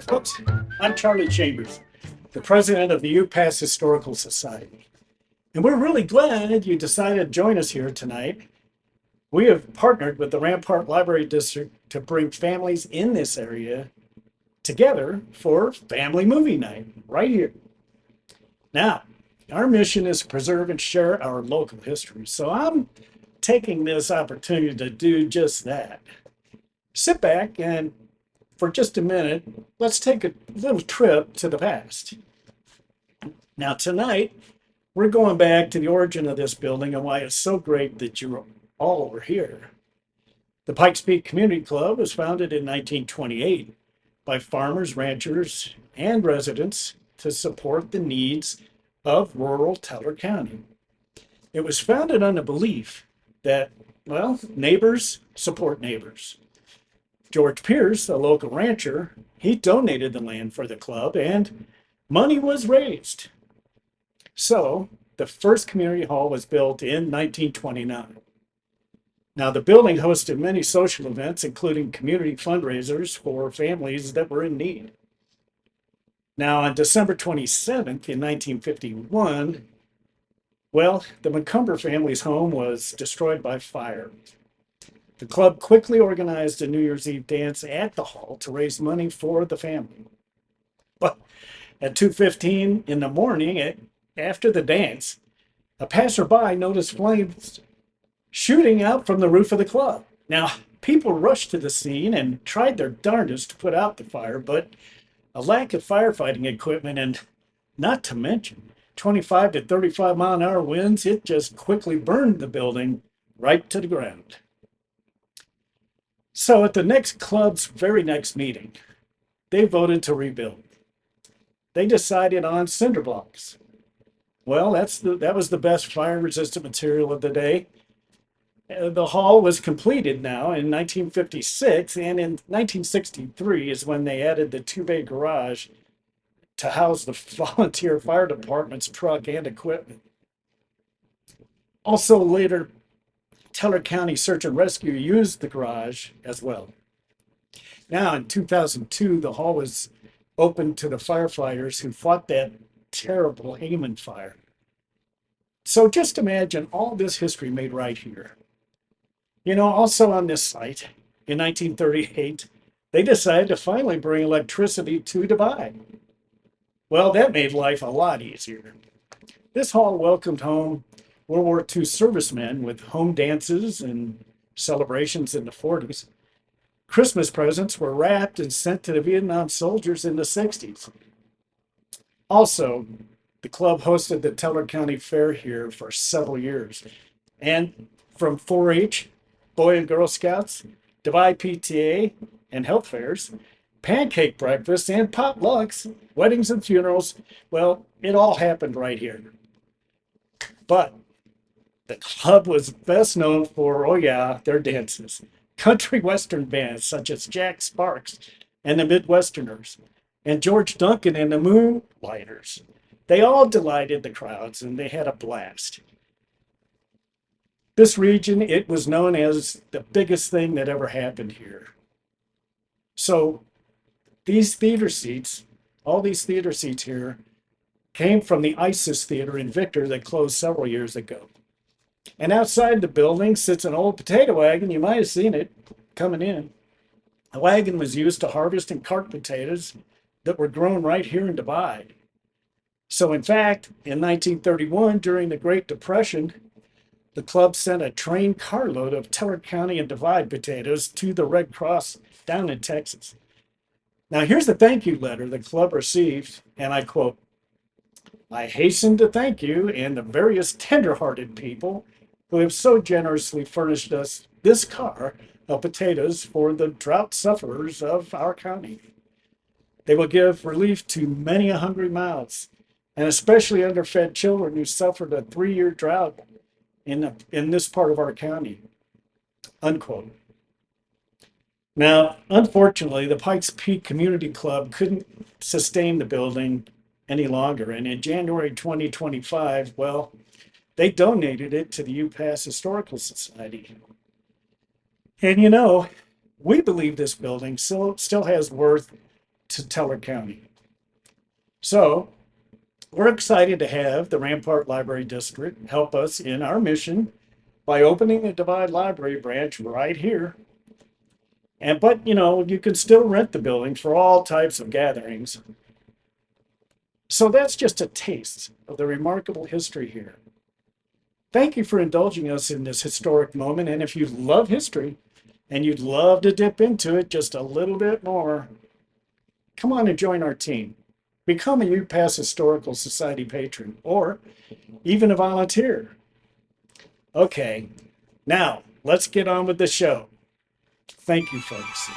Folks, I'm Charlie Chambers, the president of the UPass Historical Society. And we're really glad you decided to join us here tonight. We have partnered with the Rampart Library District to bring families in this area together for family movie night right here. Now, our mission is to preserve and share our local history. So I'm taking this opportunity to do just that. Sit back and for just a minute, let's take a little trip to the past. Now, tonight, we're going back to the origin of this building and why it's so great that you're all over here. The Pikes Peak Community Club was founded in 1928 by farmers, ranchers, and residents to support the needs of rural Teller County. It was founded on the belief that, well, neighbors support neighbors. George Pierce, a local rancher, he donated the land for the club and money was raised. So the first community hall was built in 1929. Now, the building hosted many social events, including community fundraisers for families that were in need. Now, on December 27th in 1951, well, the McCumber family's home was destroyed by fire. The club quickly organized a New Year's Eve dance at the hall to raise money for the family. But at 2:15 in the morning, after the dance, a passerby noticed flames shooting out from the roof of the club. Now, people rushed to the scene and tried their darndest to put out the fire, but a lack of firefighting equipment and not to mention 25 to 35 mile an hour winds, it just quickly burned the building right to the ground. So at the next club's very next meeting, they voted to rebuild. They decided on cinder blocks. Well, that was the best fire-resistant material of the day. The hall was completed now in 1956, and in 1963 is when they added the two-bay garage to house the volunteer fire department's truck and equipment. Also later, Teller County Search and Rescue used the garage as well. Now, in 2002, the hall was open to the firefighters who fought that terrible Hayman fire. So just imagine all this history made right here. You know, also on this site, in 1938, they decided to finally bring electricity to Divide. Well, that made life a lot easier. This hall welcomed home World War II servicemen with home dances and celebrations in the 40s. Christmas presents were wrapped and sent to the Vietnam soldiers in the 60s. Also, the club hosted the Teller County Fair here for several years. And from 4-H, Boy and Girl Scouts, Divide PTA, and health fairs, pancake breakfasts, and potlucks, weddings and funerals, well, it all happened right here. But the club was best known for, oh yeah, their dances. Country western bands such as Jack Sparks and the Midwesterners, and George Duncan and the Moonlighters. They all delighted the crowds and they had a blast. This region, it was known as the biggest thing that ever happened here. So these theater seats, all these theater seats here, came from the ISIS Theater in Victor that closed several years ago. And outside the building sits an old potato wagon. You might have seen it coming in. The wagon was used to harvest and cart potatoes that were grown right here in Divide. So in fact, in 1931, during the Great Depression, the club sent a train carload of Teller County and Divide potatoes to the Red Cross down in Texas. Now here's the thank you letter the club received, and I quote, "I hasten to thank you and the various tender-hearted people who have so generously furnished us this car of potatoes for the drought sufferers of our county. They will give relief to many a hungry mouths, and especially underfed children who suffered a 3-year drought in this part of our county." Unquote. Now, unfortunately, the Pikes Peak Community Club couldn't sustain the building any longer, and in January 2025, well, they donated it to the UPass Historical Society. And you know, we believe this building still has worth to Teller County. So we're excited to have the Rampart Library District help us in our mission by opening a Divide Library branch right here. But you can still rent the building for all types of gatherings. So that's just a taste of the remarkable history here. Thank you for indulging us in this historic moment. And if you love history and you'd love to dip into it just a little bit more, come on and join our team. Become a UPass Historical Society patron or even a volunteer. Okay, now let's get on with the show. Thank you, folks.